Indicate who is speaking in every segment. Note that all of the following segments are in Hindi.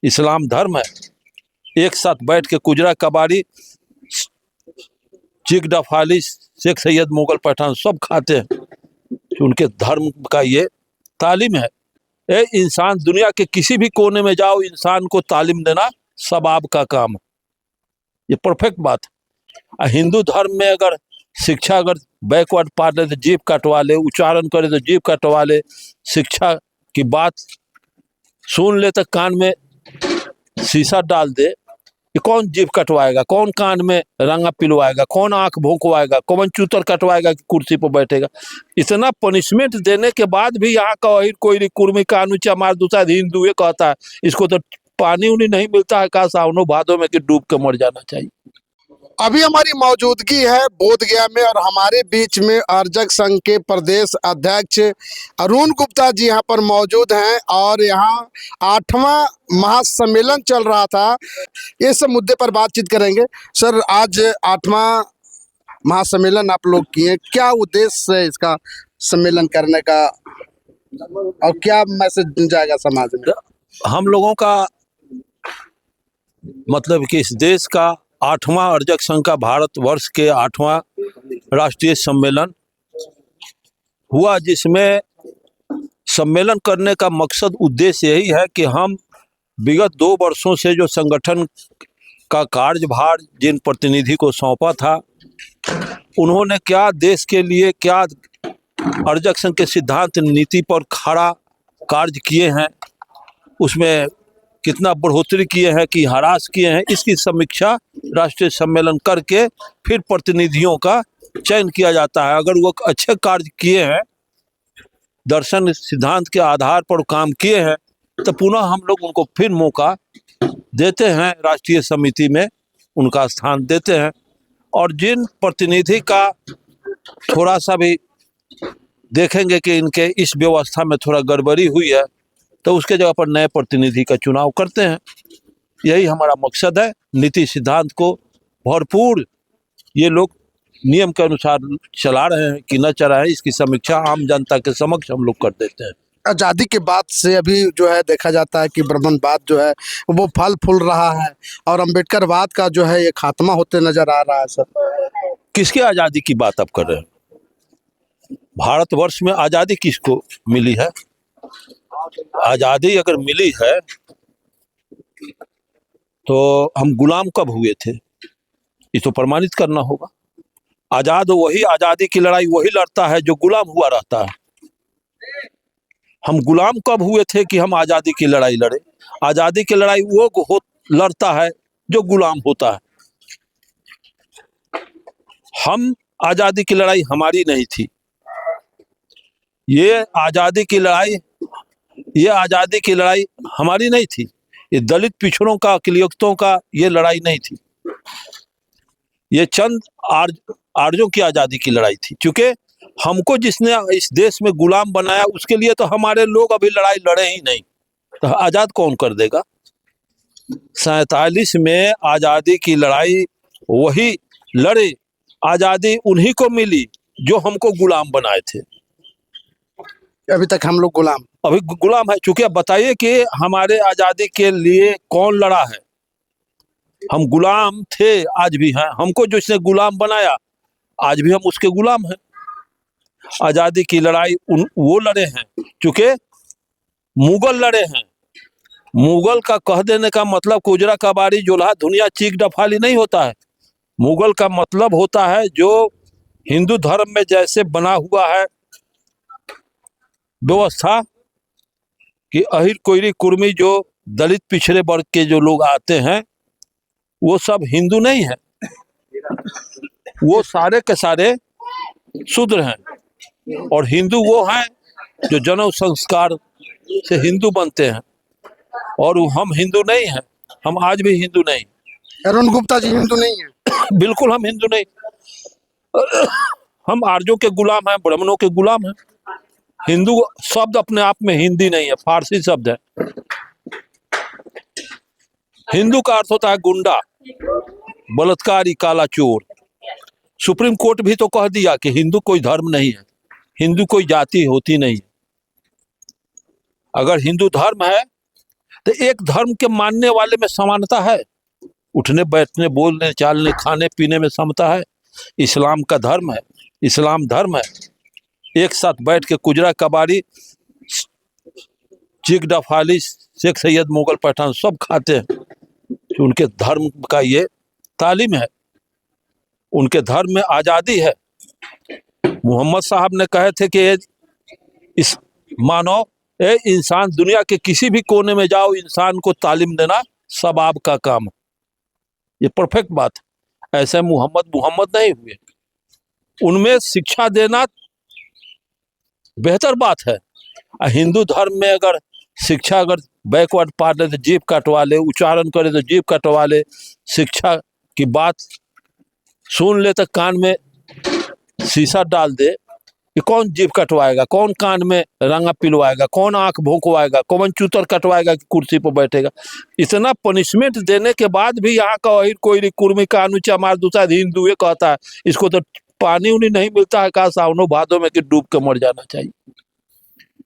Speaker 1: इस्लाम धर्म है, एक साथ बैठ के कुजरा कबाड़ी, चिक डफाली, शेख सैयद, मुगल पठान सब खाते हैं। उनके धर्म का ये तालीम है। इंसान दुनिया के किसी भी कोने में जाओ, इंसान को तालीम देना सब आपका काम है। ये परफेक्ट बात है। हिंदू धर्म में अगर शिक्षा अगर बैकवर्ड पार ले तो जीभ कटवा ले, उच्चारण करे तो जीभ कटवा ले, शिक्षा की बात सुन ले तो कान में शीशा डाल दे। ये कौन जीभ कटवाएगा, कौन कान में रंगा पिलवाएगा, कौन आंख भोंकवाएगा, कौन चूतर कटवाएगा कि कुर्सी पर बैठेगा। इतना पनिशमेंट देने के बाद भी यहाँ का वही कोई कुर्मी कानू चमार दूसरा हिंदू ये कहता है इसको तो पानी उनी नहीं मिलता है, का सावनो भादों में कि डूब के मर जाना चाहिए।
Speaker 2: अभी हमारी मौजूदगी है बोधगया में और हमारे बीच में अर्जक संघ के प्रदेश अध्यक्ष अरुण गुप्ता जी यहाँ पर मौजूद हैं और यहाँ 8वां महासम्मेलन चल रहा था। ये सब मुद्दे पर बातचीत करेंगे। सर, आज 8वां महासम्मेलन आप लोग किए, क्या उद्देश्य है इसका सम्मेलन करने का और क्या मैसेज जाएगा समाज में?
Speaker 1: हम लोगों का मतलब कि इस देश का 8वां अर्जक संघ का भारतवर्ष के 8वां राष्ट्रीय सम्मेलन हुआ, जिसमें सम्मेलन करने का मकसद उद्देश्य यही है कि हम विगत 2 वर्षों से जो संगठन का कार्यभार जिन प्रतिनिधि को सौंपा था, उन्होंने क्या देश के लिए, क्या अर्जक संघ के सिद्धांत नीति पर खड़ा कार्य किए हैं, उसमें कितना बढ़ोतरी किए हैं कि हरास किए हैं, इसकी समीक्षा राष्ट्रीय सम्मेलन करके फिर प्रतिनिधियों का चयन किया जाता है। अगर वो अच्छे कार्य किए हैं, दर्शन सिद्धांत के आधार पर काम किए हैं, तो पुनः हम लोग उनको फिर मौका देते हैं, राष्ट्रीय समिति में उनका स्थान देते हैं। और जिन प्रतिनिधि का थोड़ा सा भी देखेंगे कि इनके इस व्यवस्था में थोड़ा गड़बड़ी हुई है, तो उसके जगह पर नए प्रतिनिधि का चुनाव करते हैं। यही हमारा मकसद है। नीति सिद्धांत को भरपूर ये लोग नियम के अनुसार चला रहे हैं कि न चला है, इसकी समीक्षा आम जनता के समक्ष हम लोग कर देते हैं।
Speaker 2: आज़ादी के बाद से अभी जो है देखा जाता है कि ब्राह्मणवाद जो है वो फल फूल रहा है और अम्बेडकरवाद का जो है ये खात्मा होते नजर आ रहा है। सर,
Speaker 1: किसकी आज़ादी की बात आप कर रहे हैं? भारतवर्ष में आज़ादी किसको मिली है? आज़ादी अगर मिली है तो हम गुलाम कब हुए थे, ये तो प्रमाणित करना होगा। आज़ाद वही, आज़ादी की लड़ाई वही लड़ता है जो गुलाम हुआ रहता है। हम गुलाम कब हुए थे कि हम आज़ादी की लड़ाई लड़े? आज़ादी की लड़ाई वो लड़ता है जो गुलाम होता है। हम आज़ादी की लड़ाई हमारी नहीं थी। ये आज़ादी की लड़ाई हमारी नहीं थी। ये दलित पिछड़ों का, अकलियतों का ये लड़ाई नहीं थी। ये चंद आर्यों की आज़ादी की लड़ाई थी। क्योंकि हमको जिसने इस देश में गुलाम बनाया, उसके लिए तो हमारे लोग अभी लड़ाई लड़े ही नहीं, तो आज़ाद कौन कर देगा? 47 में आज़ादी की लड़ाई वही लड़े, आज़ादी उन्हीं को मिली जो हमको गुलाम बनाए थे।
Speaker 2: अभी तक हम लोग
Speaker 1: अभी गुलाम है। चूंकि अब बताइए कि हमारे आज़ादी के लिए कौन लड़ा है? हम गुलाम थे, आज भी हैं। हमको जिसने गुलाम बनाया, आज भी हम उसके गुलाम हैं। आज़ादी की लड़ाई वो लड़े हैं, चूंकि मुगल लड़े हैं। मुगल का कह देने का मतलब कुजरा कबाड़ी, जोल्हा, धुनिया, चीक डफाली नहीं होता है। मुगल का मतलब होता है जो हिंदू धर्म में जैसे बना हुआ है व्यवस्था कि अहिर कोयरी कुर्मी, जो दलित पिछड़े वर्ग के जो लोग आते हैं, वो सब हिंदू नहीं है। वो सारे के सारे शूद्र हैं। और हिंदू वो हैं जो जनेऊ संस्कार से हिंदू बनते हैं। और हम हिंदू नहीं हैं। हम आज भी हिंदू नहीं।
Speaker 2: अरुण गुप्ता जी हिंदू नहीं है?
Speaker 1: बिल्कुल हम हिंदू नहीं। हम आर्यों के गुलाम हैं, ब्राह्मणों के गुलाम हैं। हिंदू शब्द अपने आप में हिंदी नहीं है, फारसी शब्द है। हिंदू का अर्थ होता है गुंडा, बलात्कारी, काला चोर। सुप्रीम कोर्ट भी तो कह दिया कि हिंदू कोई धर्म नहीं है, हिंदू कोई जाति होती नहीं। अगर हिंदू धर्म है तो एक धर्म के मानने वाले में समानता है, उठने बैठने बोलने चालने खाने पीने में समता है। इस्लाम का धर्म है, इस्लाम धर्म है, एक साथ बैठ के कुजरा कबाड़ी चिक डफाली शेख सैयद मुगल पठान सब खाते हैं। तो उनके धर्म का ये तालीम है, उनके धर्म में आज़ादी है। मोहम्मद साहब ने कहे थे कि इस मानो ए इंसान दुनिया के किसी भी कोने में जाओ, इंसान को तालीम देना सब आपका काम है। ये परफेक्ट बात है। ऐसे मोहम्मद नहीं हुए, उनमें शिक्षा देना बेहतर बात है। हिंदू धर्म में अगर शिक्षा अगर बैकवर्ड पार्ट ले तो जीभ कटवा ले, उच्चारण करे तो जीभ कटवा ले, शिक्षा की बात सुन ले तो कान में शीशा डाल दे, कि कौन जीभ कटवाएगा, कौन कान में रंगा पिलवाएगा, कौन आंख भोंकवाएगा, कौन चूतर कटवाएगा कि कुर्सी पर बैठेगा। इतना पनिशमेंट देने के बाद भी यहाँ का वही कोई कुर्मी का अनुचा मार दूसरा हिंदू ये कहता है, इसको तो पानी उनी नहीं मिलता है, कहा सावनो भादों में कि डूब के मर जाना चाहिए।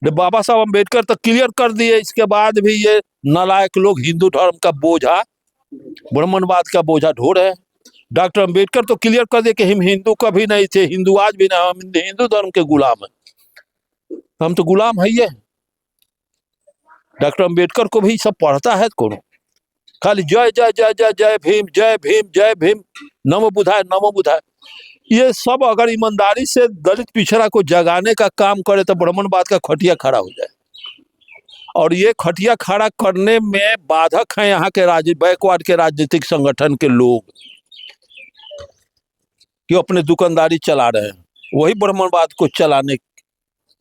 Speaker 1: बाबा साहब अम्बेडकर तो क्लियर कर दिए, इसके बाद भी ये नालायक लोग हिंदू धर्म का बोझा, ब्राह्मणवाद का बोझा ढो रहे हैं। डॉक्टर अम्बेडकर तो क्लियर कर दिए कि हम हिंदू कभी नहीं थे, हिंदू आज भी नहीं, हम हिंदू धर्म के गुलाम हैं, हम तो गुलाम है ये। डॉक्टर अम्बेडकर को भी सब पढ़ता है कौन? खाली जय जय जय जय जय भीम जय भीम जय भीम, नमो बुधाय नमो बुधाय। ये सब अगर ईमानदारी से दलित पिछड़ा को जगाने का काम करे तो ब्राह्मणवाद का खटिया खड़ा हो जाए। और ये खटिया खड़ा करने में बाधक हैं यहाँ के बैकवर्ड के राजनीतिक संगठन के लोग, कि अपने दुकानदारी चला रहे हैं, वही ब्राह्मणवाद को चलाने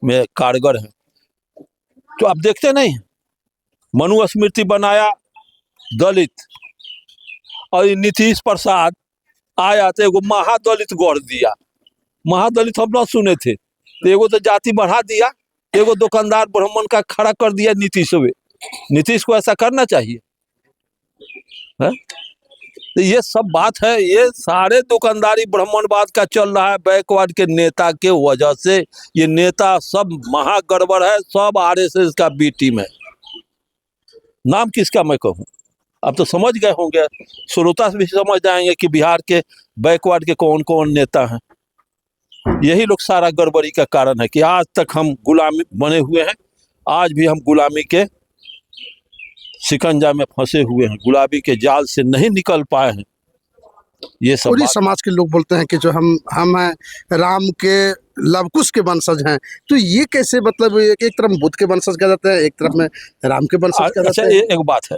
Speaker 1: में कारगर है। तो आप देखते नहीं, मनुस्मृति बनाया दलित, और नीतीश प्रसाद आया तो एगो महादलित गढ़ दिया। महादलित हम ना सुने थे, तो एगो तो जाति बढ़ा दिया, एगो दुकानदार ब्राह्मण का खड़ा कर दिया नीतीश में। नीतीश को ऐसा करना चाहिए है? तो ये सब बात है, ये सारे दुकानदारी ब्राह्मणवाद का चल रहा है बैकवर्ड के नेता के वजह से। ये नेता सब महागड़बड़ है, सब आरएसएस का बी टीम है। नाम किसका मैं कहूँ, अब तो समझ गए होंगे, श्रोता भी समझ जाएंगे कि बिहार के बैकवर्ड के कौन कौन नेता हैं। यही लोग सारा गड़बड़ी का कारण है कि आज तक हम गुलामी बने हुए हैं, आज भी हम गुलामी के शिकंजा में फंसे हुए हैं, गुलाबी के जाल से नहीं निकल पाए हैं। ये सब
Speaker 2: पूरी समाज के लोग बोलते हैं कि जो हम हैं राम के लवकुश के वंशज हैं, तो ये कैसे, मतलब एक तरफ बुद्ध के वंशज कह जाते हैं, एक तरफ में राम के वंशज कह जाते हैं।
Speaker 1: अच्छा, एक बात है,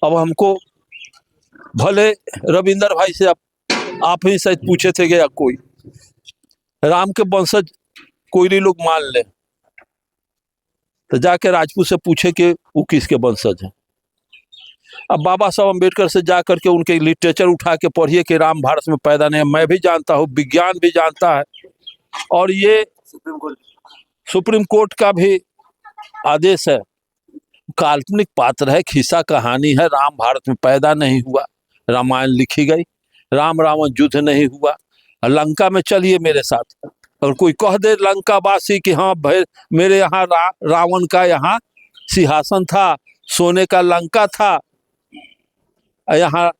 Speaker 1: अब हमको भले रविंदर भाई से आप ही शायद पूछे थे कि कोई राम के वंशज कोई लोग मान ले, तो जाके राजपूत से पूछे कि वो किसके वंशज हैं। अब बाबा साहब अम्बेडकर से जा करके उनके लिटरेचर उठा के पढ़िए कि राम भारत में पैदा नहीं है। मैं भी जानता हूँ, विज्ञान भी जानता है, और ये सुप्रीम कोर्ट का भी आदेश है। काल्पनिक पात्र है, खिस्सा कहानी है, राम भारत में पैदा नहीं हुआ, रामायण लिखी गई, राम रावण युद्ध नहीं हुआ। लंका में चलिए मेरे साथ, और कोई कह दे लंका वासी कि हाँ भाई मेरे यहाँ रावण का यहाँ सिंहासन था, सोने का लंका था, यहाँ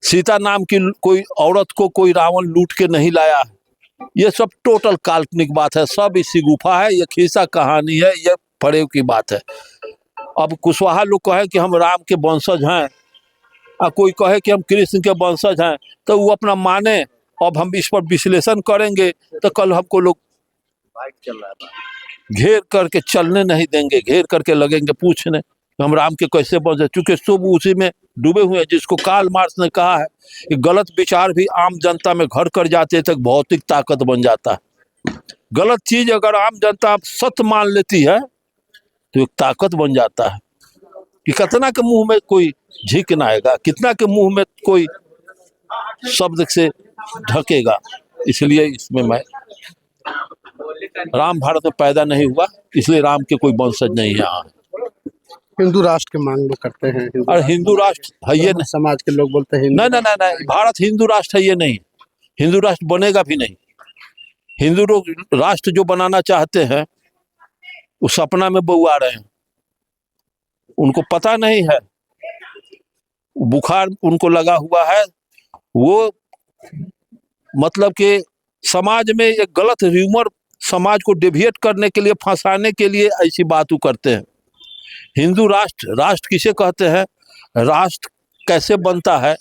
Speaker 1: सीता नाम की कोई औरत को कोई रावण लूट के नहीं लाया है, ये सब टोटल काल्पनिक बात है, सब इसी गुफा है, ये खिस्सा कहानी है, ये फरेब की बात है। अब कुशवाहा लोग कहे कि हम राम के वंशज हैं, और कोई कहे कि हम कृष्ण के वंशज हैं, तो वो अपना माने। अब हम इस पर विश्लेषण करेंगे तो कल हमको लोग घेर करके चलने नहीं देंगे, घेर करके लगेंगे पूछने हम राम के कैसे वंशज, चूंकि सब उसी में डूबे हुए हैं। जिसको कार्ल मार्क्स ने कहा है कि गलत विचार भी आम जनता में घर कर जाते तक भौतिक ताकत बन जाता है। गलत चीज अगर आम जनता सत्य मान लेती है तो एक ताकत बन जाता है, कि कितना के मुंह में कोई झिक ना आएगा, कितना के मुंह में कोई शब्द से ढकेगा। इसलिए इसमें मैं राम भारत में पैदा नहीं हुआ, इसलिए राम के कोई वंशज नहीं है। यहाँ
Speaker 2: हिंदू राष्ट्र की मांग लोग करते हैं,
Speaker 1: और हिंदू राष्ट्र है ये नहीं,
Speaker 2: समाज के लोग बोलते हैं
Speaker 1: नहीं नहीं नहीं, भारत हिंदू राष्ट्र है ये नहीं, हिंदू राष्ट्र बनेगा भी नहीं। हिंदू लोग राष्ट्र जो बनाना चाहते हैं वो सपना में बउआ रहे हैं। उनको पता नहीं है, बुखार उनको लगा हुआ है। वो मतलब कि समाज में एक गलत ह्यूमर, समाज को डेविएट करने के लिए, फंसाने के लिए ऐसी बात करते हैं। हिंदू राष्ट्र, राष्ट्र किसे कहते हैं, राष्ट्र कैसे बनता है,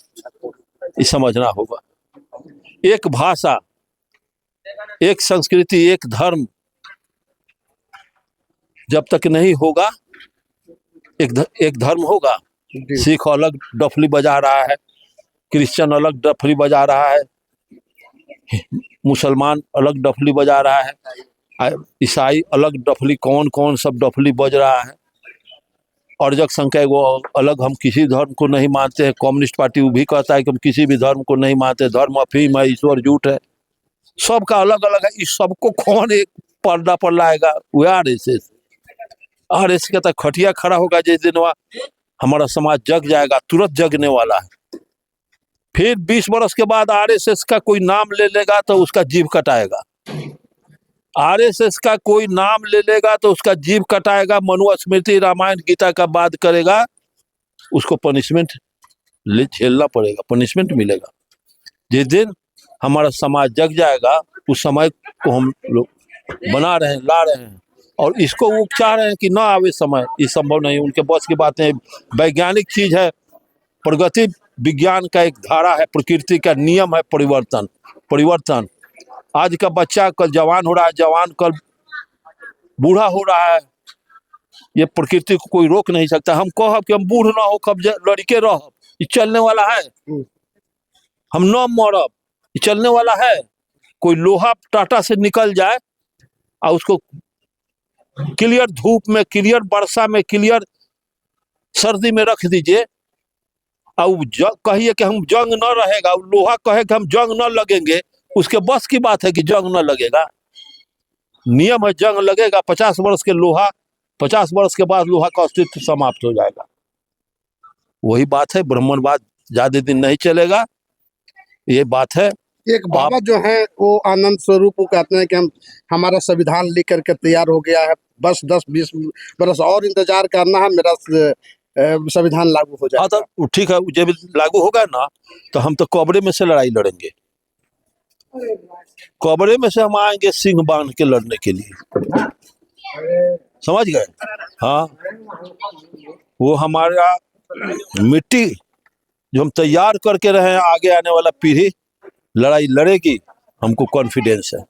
Speaker 1: ये समझना होगा। एक भाषा, एक संस्कृति, एक धर्म जब तक नहीं होगा, एक धर्म होगा।
Speaker 2: जी।
Speaker 1: सिख अलग डफली बजा रहा है, क्रिश्चियन अलग डफली बजा रहा है, मुसलमान अलग डफली बजा रहा है, ईसाई अलग डफली, कौन कौन सब डफली बज रहा है। अर्जक संघ का वो अलग, हम किसी धर्म को नहीं मानते हैं। कम्युनिस्ट पार्टी वो भी कहता है कि हम किसी भी धर्म को नहीं मानते, धर्म अफीम है, ईश्वर झूठ है। सबका अलग अलग है। इस सबको कौन एक पर्दा पर लाएगा? वो आरएसएस। आरएसएस का तो खटिया खड़ा होगा जिस दिन वह हमारा समाज जग जाएगा, तुरंत जगने वाला है। फिर 20 वर्ष के बाद आरएसएस का कोई नाम ले लेगा तो उसका जीभ कटाएगा। आरएसएस का कोई नाम ले लेगा तो उसका जीभ कटाएगा। मनुस्मृति, रामायण, गीता का बात करेगा, उसको पनिशमेंट झेलना पड़ेगा, पनिशमेंट मिलेगा। जिस दिन हमारा समाज जग जाएगा, उस समय को हम लोग बना रहे हैं, ला रहे हैं, और इसको वो चाह रहे हैं कि ना आवे समय। ये संभव नहीं, उनके बस की बातें। वैज्ञानिक चीज है, प्रगति विज्ञान का एक धारा है, प्रकृति का नियम है परिवर्तन। परिवर्तन, आज का बच्चा कल जवान हो रहा है, जवान कल बूढ़ा हो रहा है। ये प्रकृति को कोई रोक नहीं सकता। हम कहो कि हम बूढ़ ना हो, कब लड़के रहो, ये चलने वाला है। हम न मरब, ये चलने वाला है। कोई लोहा टाटा से निकल जाए और उसको क्लियर धूप में, क्लियर वर्षा में, क्लियर सर्दी में रख दीजिए और कहिए कि हम जंग न रहेगा, लोहा कहे कि हम जंग न लगेंगे, उसके बस की बात है कि जंग न लगेगा। नियम है, जंग लगेगा। 50 वर्ष के लोहा, 50 वर्ष के बाद लोहा का अस्तित्व समाप्त हो जाएगा। वही बात है, ब्राह्मणवाद ज्यादा दिन नहीं चलेगा, ये बात है।
Speaker 2: एक बाबा जो है वो आनंद स्वरूप, वो कहते हैं कि हम हमारा संविधान लिख करके तैयार हो गया है, बस 10-20 बरस और इंतजार करना है, मेरा संविधान लागू हो
Speaker 1: हाँ
Speaker 2: जाएगा।
Speaker 1: तो ठीक है, जब लागू होगा ना तो हम तो कब्रे में से लड़ाई लड़ेंगे। कब्रे में से हम आएंगे सिंह बांध के लड़ने के लिए, समझ गए? हाँ, वो हमारा मिट्टी जो हम तैयार करके रहे हैं, आगे आने वाला पीढ़ी लड़ाई लड़ेगी, हमको कॉन्फिडेंस है।